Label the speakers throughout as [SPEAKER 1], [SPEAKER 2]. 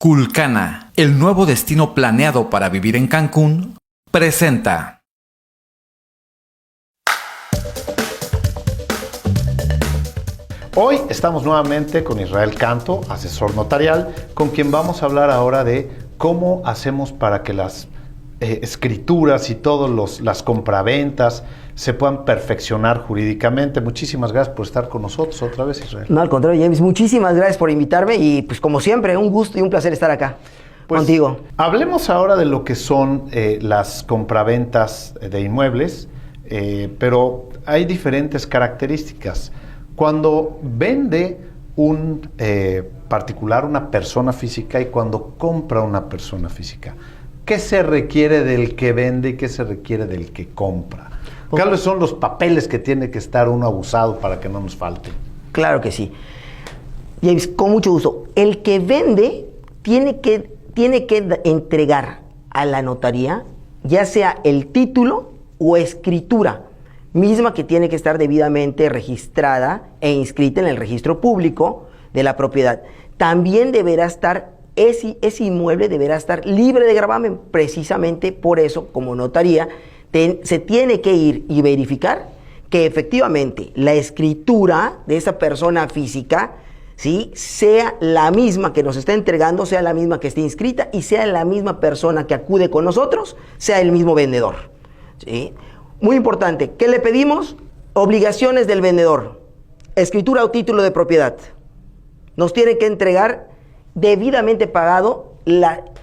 [SPEAKER 1] Culcana, el nuevo destino planeado para vivir en Cancún, presenta.
[SPEAKER 2] Hoy estamos nuevamente con Israel Canto, asesor notarial, con quien vamos a hablar ahora de cómo hacemos para que las escrituras y todas las compraventas se puedan perfeccionar jurídicamente. Muchísimas gracias por estar con nosotros otra vez, Israel.
[SPEAKER 3] No, al contrario, James, muchísimas gracias por invitarme y pues como siempre, un gusto y un placer estar acá contigo.
[SPEAKER 2] Hablemos ahora de lo que son las compraventas de inmuebles, pero hay diferentes características. Cuando vende un particular, una persona física, y cuando compra una persona física, ¿qué se requiere del que vende y qué se requiere del que compra? ¿Cuáles son los papeles que tiene que estar uno abusado para que no nos falte?
[SPEAKER 3] Claro que sí. James, con mucho gusto. El que vende tiene que entregar a la notaría ya sea el título o escritura, misma que tiene que estar debidamente registrada e inscrita en el registro público de la propiedad. También deberá estar, ese inmueble deberá estar libre de gravamen. Precisamente por eso, como notaría, se tiene que ir y verificar que efectivamente la escritura de esa persona física, ¿sí?, sea la misma que nos está entregando, sea la misma que esté inscrita y sea la misma persona que acude con nosotros, sea el mismo vendedor, ¿sí? Muy importante, ¿qué le pedimos? Obligaciones del vendedor, escritura o título de propiedad. Nos tiene que entregar debidamente pagado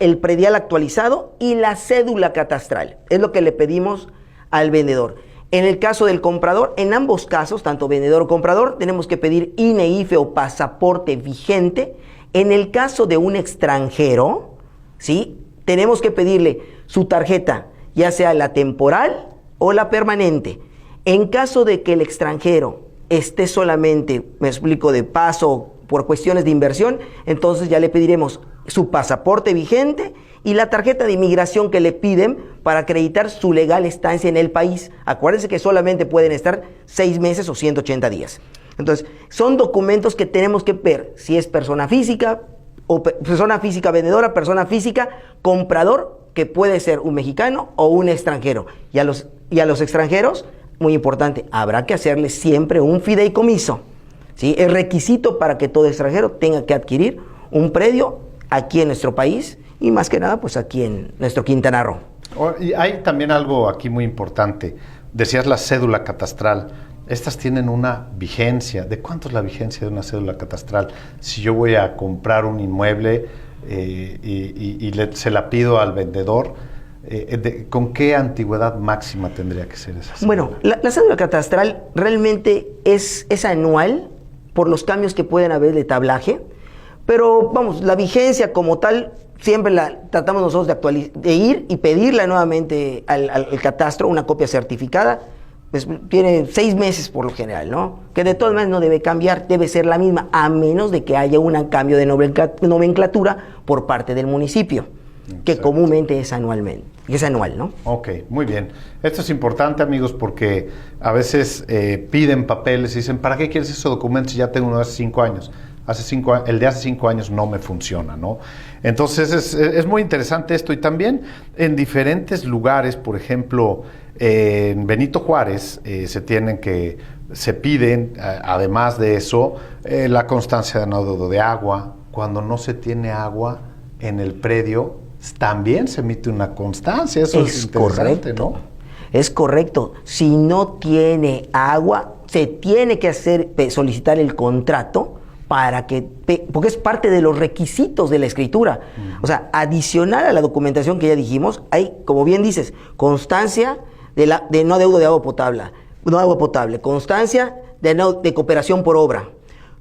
[SPEAKER 3] el predial actualizado y la cédula catastral. Es lo que le pedimos al vendedor. En el caso del comprador, en ambos casos, tanto vendedor o comprador, tenemos que pedir INE, IFE o pasaporte vigente. En el caso de un extranjero, ¿sí?, tenemos que pedirle su tarjeta, ya sea la temporal o la permanente. En caso de que el extranjero esté solamente, me explico, de paso por cuestiones de inversión, entonces ya le pediremos su pasaporte vigente y la tarjeta de inmigración que le piden para acreditar su legal estancia en el país. Acuérdense que solamente pueden estar 6 meses o 180 días. Entonces, son documentos que tenemos que ver si es persona física o persona física vendedora, persona física comprador, que puede ser un mexicano o un extranjero. Y a los extranjeros, muy importante, habrá que hacerles siempre un fideicomiso, ¿sí? Es requisito para que todo extranjero tenga que adquirir un predio aquí en nuestro país y más que nada pues aquí en nuestro Quintana Roo.
[SPEAKER 2] Y hay también algo aquí muy importante. Decías la cédula catastral. Estas tienen una vigencia. ¿De cuánto es la vigencia de una cédula catastral? Si yo voy a comprar un inmueble se la pido al vendedor, ¿con qué antigüedad máxima tendría que ser esa cédula?
[SPEAKER 3] Bueno, la cédula catastral realmente es anual por los cambios que pueden haber de tablaje, pero vamos, la vigencia como tal siempre la tratamos nosotros de ir y pedirla nuevamente al catastro, una copia certificada. Pues tiene 6 meses por lo general, ¿no? Que de todas maneras no debe cambiar, debe ser la misma, a menos de que haya un cambio de nomenclatura por parte del municipio, que comúnmente es anual, ¿no? Ok,
[SPEAKER 2] muy bien. Esto es importante, amigos, porque a veces piden papeles y dicen, ¿para qué quieres esos documentos si ya tengo uno de hace 5 años? El de hace 5 años no me funciona, ¿no? Entonces es muy interesante esto. Y también en diferentes lugares, por ejemplo, en Benito Juárez se piden, además de eso, la constancia de anodo de agua. Cuando no se tiene agua en el predio, también se emite una constancia. Eso es interesante, ¿no?
[SPEAKER 3] Es correcto. Si no tiene agua, se tiene que solicitar el contrato porque es parte de los requisitos de la escritura. O sea, adicional a la documentación que ya dijimos, hay, como bien dices, constancia de no adeudo de agua potable, constancia de cooperación por obra.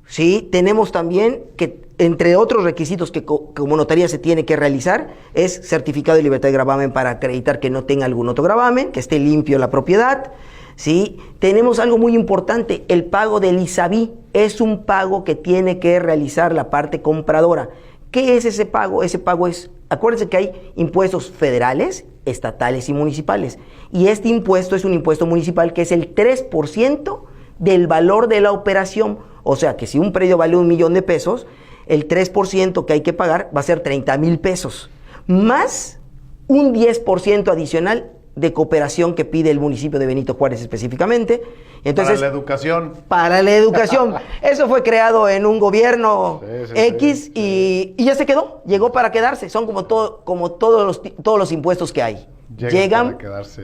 [SPEAKER 3] Sí, tenemos también que, entre otros requisitos que como notaría se tiene que realizar, es certificado de libertad de gravamen para acreditar que no tenga algún otro gravamen, que esté limpio la propiedad. ¿Sí? Tenemos algo muy importante, el pago del ISABI. Es un pago que tiene que realizar la parte compradora. ¿Qué es ese pago? Ese pago es, acuérdense que hay impuestos federales, estatales y municipales. Y este impuesto es un impuesto municipal que es el 3% del valor de la operación. O sea que si un predio vale $1,000,000, el 3% que hay que pagar va a ser 30,000 pesos, más un 10% adicional de cooperación que pide el municipio de Benito Juárez específicamente. Entonces,
[SPEAKER 2] para la educación.
[SPEAKER 3] Para la educación. Eso fue creado en un gobierno X y ya se quedó. Llegó para quedarse. Son como todos los impuestos que hay. Llegan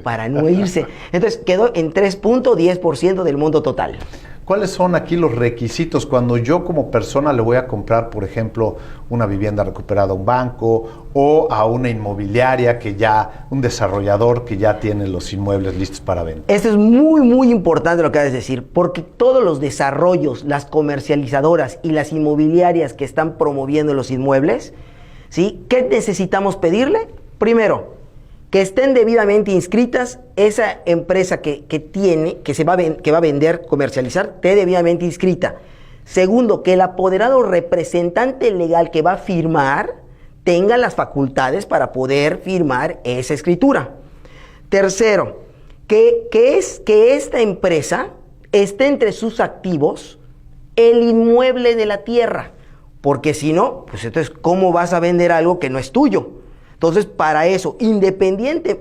[SPEAKER 3] para no irse. Entonces quedó en 3.10% del monto total.
[SPEAKER 2] ¿Cuáles son aquí los requisitos cuando yo como persona le voy a comprar, por ejemplo, una vivienda recuperada a un banco o a una inmobiliaria un desarrollador que ya tiene los inmuebles listos para venta?
[SPEAKER 3] Esto es muy, muy importante lo que acabas de decir, porque todos los desarrollos, las comercializadoras y las inmobiliarias que están promoviendo los inmuebles, ¿sí? ¿Qué necesitamos pedirle? Primero, que estén debidamente inscritas, esa empresa que va a vender, comercializar, esté debidamente inscrita. Segundo, que el apoderado representante legal que va a firmar tenga las facultades para poder firmar esa escritura. Tercero, que esta empresa esté entre sus activos el inmueble de la tierra, porque si no, pues entonces, ¿cómo vas a vender algo que no es tuyo? Entonces, para eso,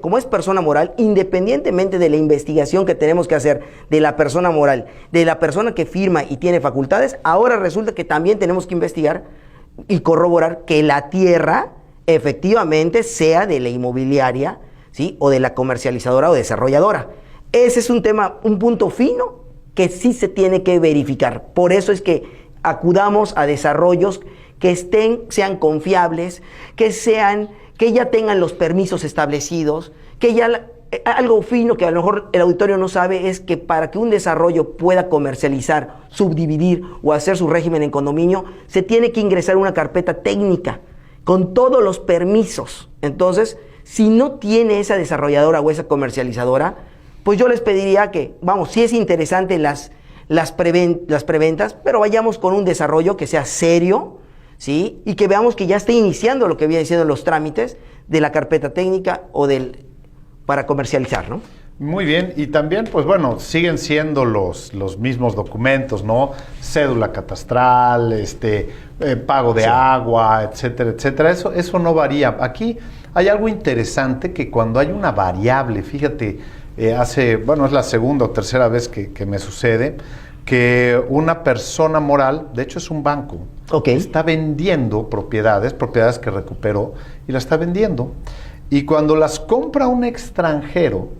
[SPEAKER 3] como es persona moral, independientemente de la investigación que tenemos que hacer de la persona moral, de la persona que firma y tiene facultades, ahora resulta que también tenemos que investigar y corroborar que la tierra efectivamente sea de la inmobiliaria, ¿sí? O de la comercializadora o desarrolladora. Ese es un tema, un punto fino que sí se tiene que verificar. Por eso es que acudamos a desarrollos que sean confiables, que ya tengan los permisos establecidos, algo fino que a lo mejor el auditorio no sabe es que para que un desarrollo pueda comercializar, subdividir o hacer su régimen en condominio, se tiene que ingresar una carpeta técnica con todos los permisos. Entonces, si no tiene esa desarrolladora o esa comercializadora, pues yo les pediría que, sí es interesante las preventas, pero vayamos con un desarrollo que sea serio, ¿sí? Y que veamos que ya está iniciando lo que viene siendo los trámites de la carpeta técnica para comercializar, ¿no?
[SPEAKER 2] Muy bien, y también, pues bueno, siguen siendo los mismos documentos, ¿no? Cédula catastral, pago de agua, etcétera, etcétera. Eso no varía. Aquí hay algo interesante que cuando hay una variable, fíjate, es la segunda o tercera vez que me sucede, que una persona moral, de hecho es un banco, está vendiendo propiedades que recuperó y las está vendiendo. Y cuando las compra un extranjero,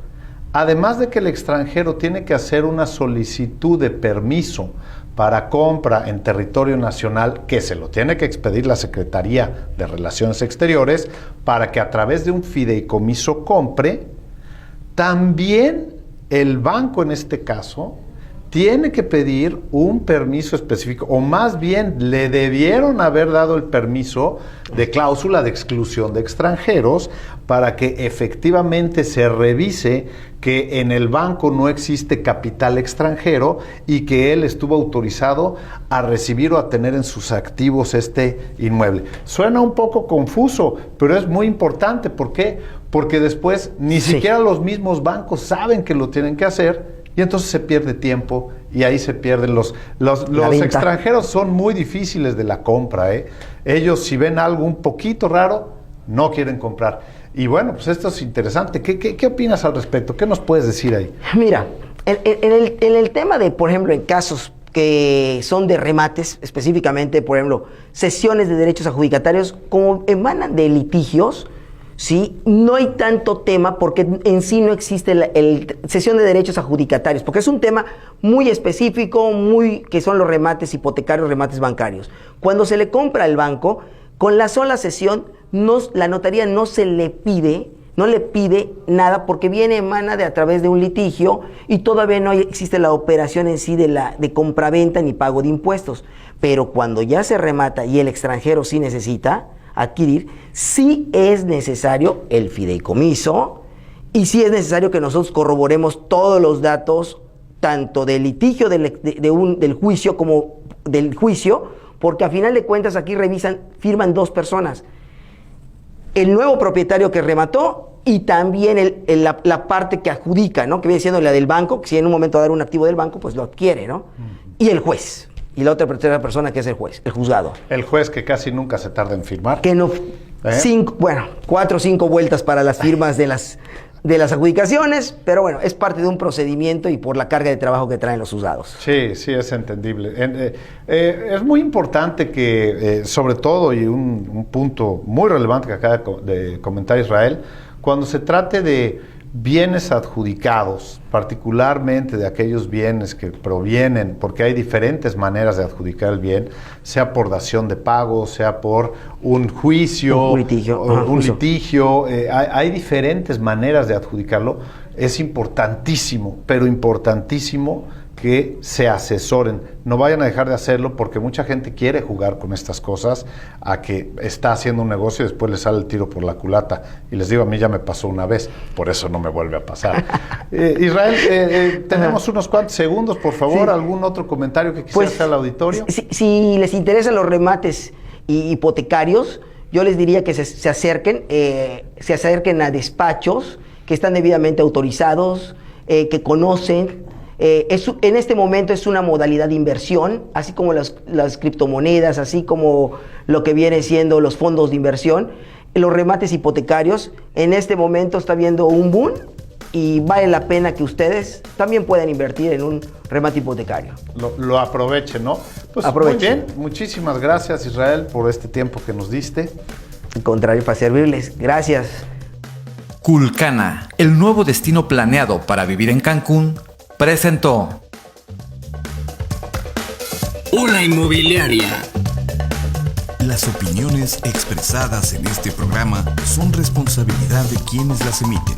[SPEAKER 2] además de que el extranjero tiene que hacer una solicitud de permiso para compra en territorio nacional, que se lo tiene que expedir la Secretaría de Relaciones Exteriores, para que a través de un fideicomiso compre, también el banco en este caso tiene que pedir un permiso específico, o más bien le debieron haber dado el permiso de cláusula de exclusión de extranjeros para que efectivamente se revise que en el banco no existe capital extranjero y que él estuvo autorizado a recibir o a tener en sus activos este inmueble. Suena un poco confuso, pero es muy importante. ¿Por qué? Porque después ni siquiera los mismos bancos saben que lo tienen que hacer. Y entonces se pierde tiempo y ahí se pierden los extranjeros. Son muy difíciles de la compra, ¿eh? Ellos, si ven algo un poquito raro, no quieren comprar. Y bueno, pues esto es interesante. ¿Qué opinas al respecto? ¿Qué nos puedes decir ahí?
[SPEAKER 3] Mira, en el tema de, por ejemplo, en casos que son de remates, específicamente, por ejemplo, cesiones de derechos adjudicatarios, como emanan de litigios, ¿sí? No hay tanto tema porque en sí no existe cesión de derechos adjudicatarios, porque es un tema muy específico, que son los remates hipotecarios, remates bancarios. Cuando se le compra al banco, con la sola cesión, la notaría no le pide nada porque emana a través de un litigio y todavía no existe la operación en sí de compraventa ni pago de impuestos. Pero cuando ya se remata y el extranjero sí necesita adquirir, sí es necesario el fideicomiso y sí es necesario que nosotros corroboremos todos los datos, tanto del litigio del juicio como del juicio, porque a final de cuentas aquí firman dos personas, el nuevo propietario que remató y también la parte que adjudica, ¿no? Que viene siendo la del banco, que si en un momento va a dar un activo del banco, pues lo adquiere, ¿no? Y el juez. y la otra tercera persona que es el juez, el juzgado.
[SPEAKER 2] El juez que casi nunca se tarda en firmar.
[SPEAKER 3] Que no, 4 o 5 vueltas para las firmas de las adjudicaciones, pero bueno, es parte de un procedimiento y por la carga de trabajo que traen los juzgados.
[SPEAKER 2] Sí, sí, es entendible. Es muy importante que, sobre todo, y un punto muy relevante que acaba de comentar Israel, cuando se trate de bienes adjudicados, particularmente de aquellos bienes que provienen, porque hay diferentes maneras de adjudicar el bien, sea por dación de pago, sea por un juicio, un litigio, hay diferentes maneras de adjudicarlo. Es importantísimo, pero importantísimo que se asesoren. No vayan a dejar de hacerlo porque mucha gente quiere jugar con estas cosas a que está haciendo un negocio y después le sale el tiro por la culata. Y les digo, a mí ya me pasó una vez, por eso no me vuelve a pasar. Israel, tenemos unos cuantos segundos, por favor. Sí. ¿Algún otro comentario que quisiera hacer al auditorio?
[SPEAKER 3] Si les interesan los remates hipotecarios, yo les diría que se acerquen a despachos que están debidamente autorizados, que conocen. En este momento es una modalidad de inversión, así como las criptomonedas, así como lo que viene siendo los fondos de inversión. Los remates hipotecarios, en este momento está habiendo un boom y vale la pena que ustedes también puedan invertir en un remate hipotecario.
[SPEAKER 2] Lo aprovechen, ¿no? Pues aprovechen. Muy bien, muchísimas gracias Israel por este tiempo que nos diste.
[SPEAKER 3] Al contrario, para servirles. Gracias.
[SPEAKER 1] Culcana, el nuevo destino planeado para vivir en Cancún, presentó
[SPEAKER 4] Una Inmobiliaria.
[SPEAKER 5] Las opiniones expresadas en este programa son responsabilidad de quienes las emiten